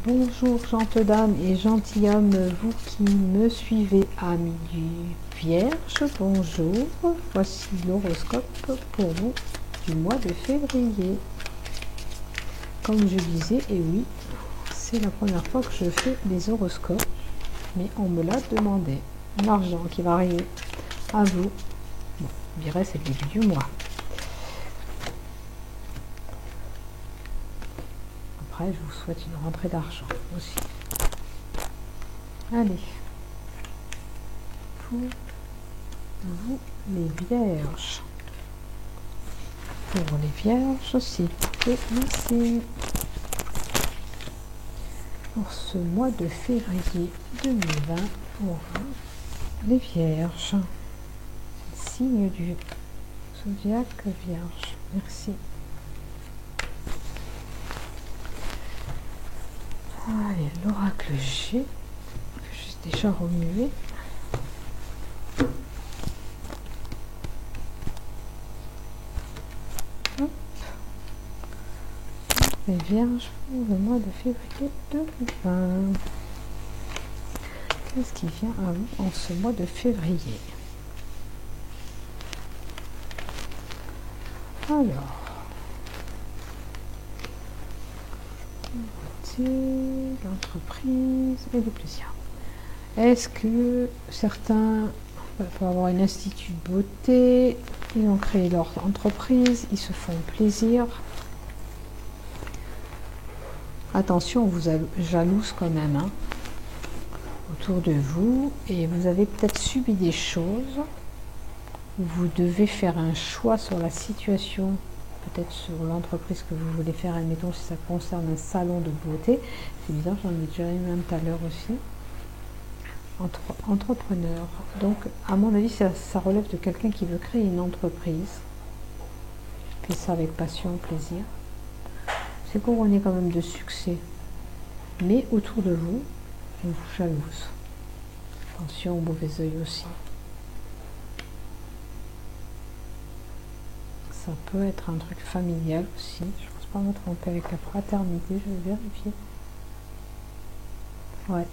Bonjour gentes dames et gentilshommes, vous qui me suivez, amis du Vierge, bonjour. Voici l'horoscope pour vous du mois de février. Comme je disais, et oui, c'est la première fois que je fais des horoscopes, mais on me l'a demandé. L'argent qui va arriver à vous. Bon, je dirais c'est le début du mois. Après, je vous souhaite une rentrée d'argent aussi. Allez, pour vous les vierges. Pour les vierges, c'est ici. Pour ce mois de février 2020, pour vous les vierges. Signe du zodiaque vierge. Merci. Allez, l'oracle G, que j'ai déjà remué. Hop. Les vierges pour le mois de février 2020. Qu'est-ce qui vient à vous en ce mois de février? Alors, l'entreprise et le plaisir. Est-ce que certains peuvent avoir un institut de beauté, ils ont créé leur entreprise, ils se font plaisir. Attention, on vous jalouse quand même hein, autour de vous, et vous avez peut-être subi des choses où vous devez faire un choix sur la situation, peut-être sur l'entreprise que vous voulez faire. Admettons si ça concerne un salon de beauté, c'est bizarre, j'en ai déjà eu même tout à l'heure aussi. Entrepreneur, donc à mon avis ça relève de quelqu'un qui veut créer une entreprise, fait ça avec passion, plaisir. C'est couronné quand même de succès, mais autour de vous, on vous jalouse. Attention au mauvais œil aussi. Ça peut être un truc familial aussi. Je ne pense pas me tromper avec la fraternité, je vais vérifier. Ouais.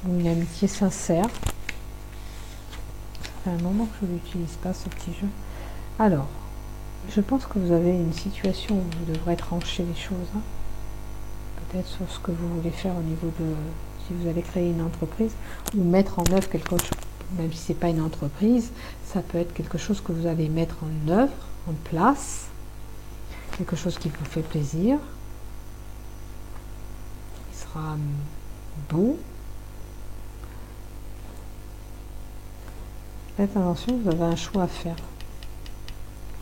Une amitié sincère. Ça fait un moment que je n'utilise pas ce petit jeu. Alors, je pense que vous avez une situation où vous devrez trancher les choses. Hein. Peut-être sur ce que vous voulez faire au niveau de... Si vous allez créer une entreprise ou mettre en œuvre quelque chose, même si ce n'est pas une entreprise, ça peut être quelque chose que vous allez mettre en œuvre, en place. Quelque chose qui vous fait plaisir. Il sera beau. Faites attention, vous avez un choix à faire.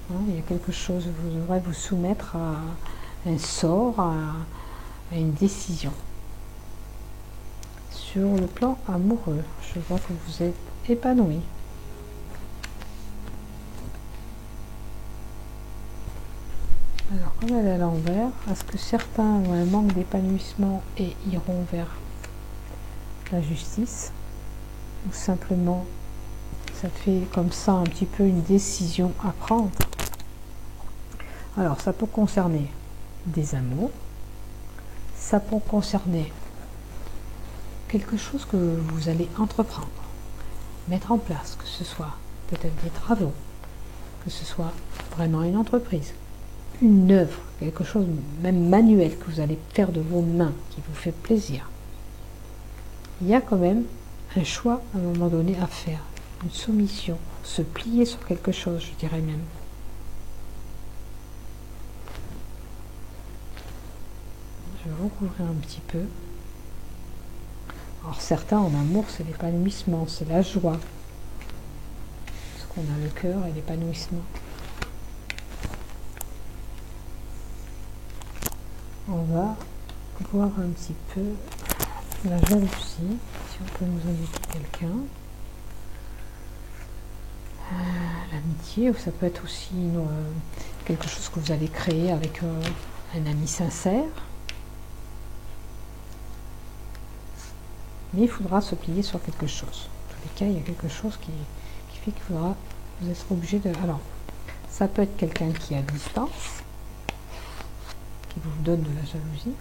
Hein, il y a quelque chose, vous devrez vous soumettre à un sort, à une décision. Sur le plan amoureux, je vois que vous êtes épanoui. Alors, comme elle est à l'envers, est-ce que certains ont un manque d'épanouissement et iront vers la justice? Ou simplement, ça fait comme ça un petit peu une décision à prendre? Alors, ça peut concerner des amours, ça peut concerner quelque chose que vous allez entreprendre, mettre en place, que ce soit peut-être des travaux, que ce soit vraiment une entreprise, une œuvre, quelque chose même manuel que vous allez faire de vos mains, qui vous fait plaisir. Il y a quand même un choix à un moment donné à faire, une soumission, se plier sur quelque chose, je dirais même. Je vais recouvrir un petit peu. Alors certains en amour, c'est l'épanouissement, c'est la joie. Parce qu'on a le cœur et l'épanouissement. On va voir un petit peu la jalousie, si on peut nous indiquer quelqu'un. L'amitié, ou ça peut être aussi quelque chose que vous allez créer avec un ami sincère. Mais il faudra se plier sur quelque chose. En tous les cas, il y a quelque chose qui fait qu'il faudra, vous être obligé de... Alors, ça peut être quelqu'un qui est à distance, qui vous donne de la jalousie.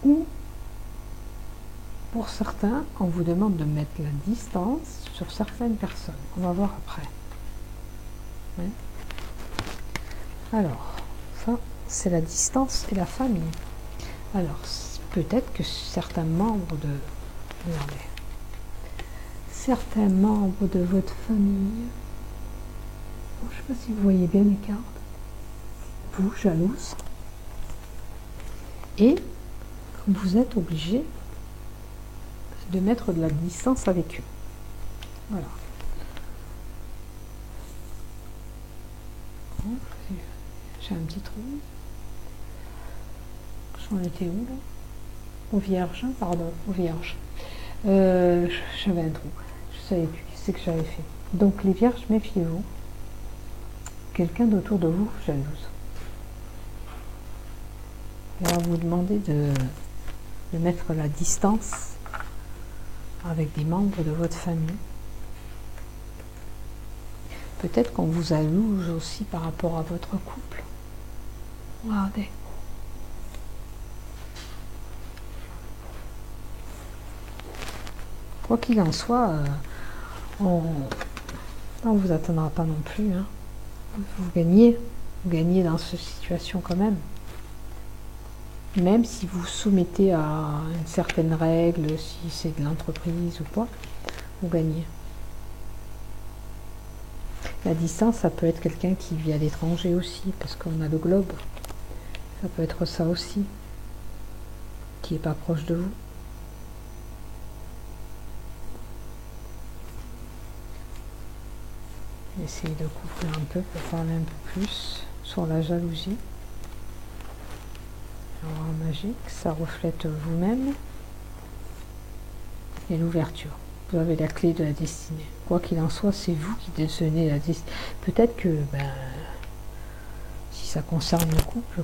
Ou, pour certains, on vous demande de mettre la distance sur certaines personnes. On va voir après. Ouais. Alors, ça, c'est la distance et la famille. Alors, peut-être que certains membres de... Regardez. Certains membres de votre famille... Je ne sais pas si vous voyez bien les cartes. Vous, jalouse. Et vous êtes obligé de mettre de la distance avec eux. Voilà. J'ai un petit trou. J'en étais où là? Au vierge, pardon, au vierge. J'avais un trou. Je savais plus ce que j'avais fait. Donc les vierges, méfiez-vous. Quelqu'un d'autour de vous jalouse. Il va vous demander de mettre la distance avec des membres de votre famille. Peut-être qu'on vous jalouse aussi par rapport à votre couple. Regardez. Quoi qu'il en soit, on ne vous attendra pas non plus. Hein. Vous gagnez dans cette situation quand même. Même si vous soumettez à une certaine règle, si c'est de l'entreprise ou quoi, vous gagnez. La distance, ça peut être quelqu'un qui vit à l'étranger aussi, parce qu'on a le globe. Ça peut être ça aussi, qui n'est pas proche de vous. Essayez de couvrir un peu pour parler un peu plus sur la jalousie. Alors, magique, ça reflète vous-même et l'ouverture. Vous avez la clé de la destinée. Quoi qu'il en soit, c'est vous qui détenez la destinée. Peut-être que, si ça concerne le couple,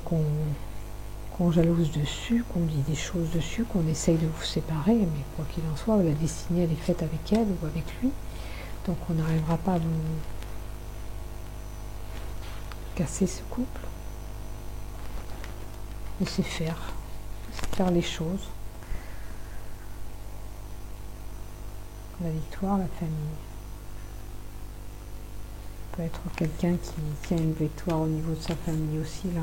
qu'on jalouse dessus, qu'on dit des choses dessus, qu'on essaye de vous séparer, mais quoi qu'il en soit, la destinée, elle est faite avec elle ou avec lui. Donc, on n'arrivera pas à vous casser ce couple. Laissez faire les choses. La victoire, la famille. Ça peut être quelqu'un qui tient une victoire au niveau de sa famille aussi, là.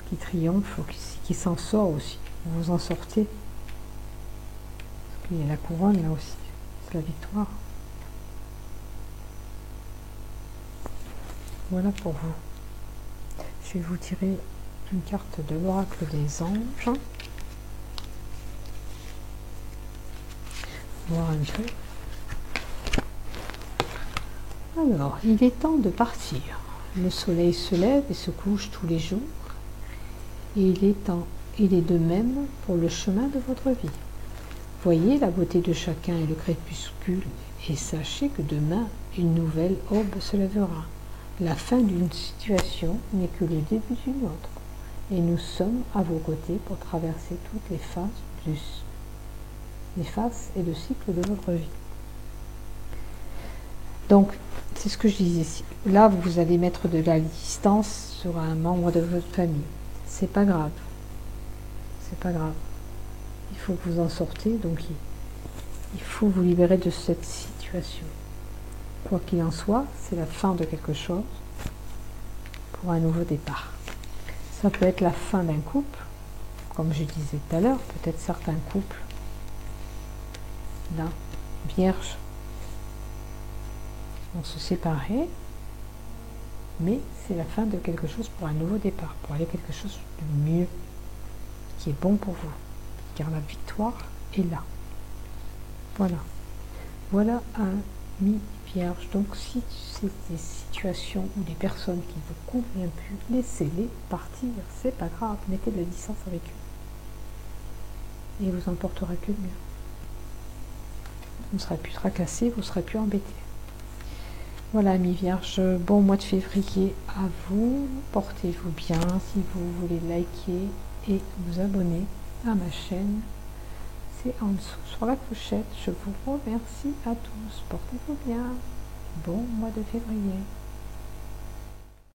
Qui triomphe, ou qui s'en sort aussi. Vous en sortez. Parce qu'il y a la couronne, là aussi. C'est la victoire. Voilà pour vous. Je vais vous tirer une carte de l'oracle des anges. Voir un peu. Alors, il est temps de partir. Le soleil se lève et se couche tous les jours. Et il est de même pour le chemin de votre vie. Voyez la beauté de chacun et le crépuscule, et sachez que demain, une nouvelle aube se lèvera. La fin d'une situation n'est que le début d'une autre, et nous sommes à vos côtés pour traverser toutes les phases et le cycle de votre vie. Donc, c'est ce que je disais ici. Là, vous allez mettre de la distance sur un membre de votre famille. C'est pas grave. C'est pas grave. Il faut que vous en sortez, donc il faut vous libérer de cette situation. Quoi qu'il en soit, c'est la fin de quelque chose pour un nouveau départ. Ça peut être la fin d'un couple, comme je disais tout à l'heure, peut-être certains couples, là, vierges, vont se séparer, mais c'est la fin de quelque chose pour un nouveau départ, pour aller quelque chose de mieux, qui est bon pour vous, car la victoire est là. Voilà. Voilà un mi-vierge. Donc si c'est des situations ou des personnes qui ne vous conviennent plus, laissez-les partir, c'est pas grave, mettez de la distance avec eux. Et vous en porterez que le mieux. Vous ne serez plus tracassé, vous ne serez plus embêté. Voilà, mi-vierge, bon mois de février à vous. Portez-vous bien. Si vous voulez liker et vous abonner à ma chaîne, c'est en dessous sur la clochette. Je vous remercie à tous. Portez-vous bien. Bon mois de février.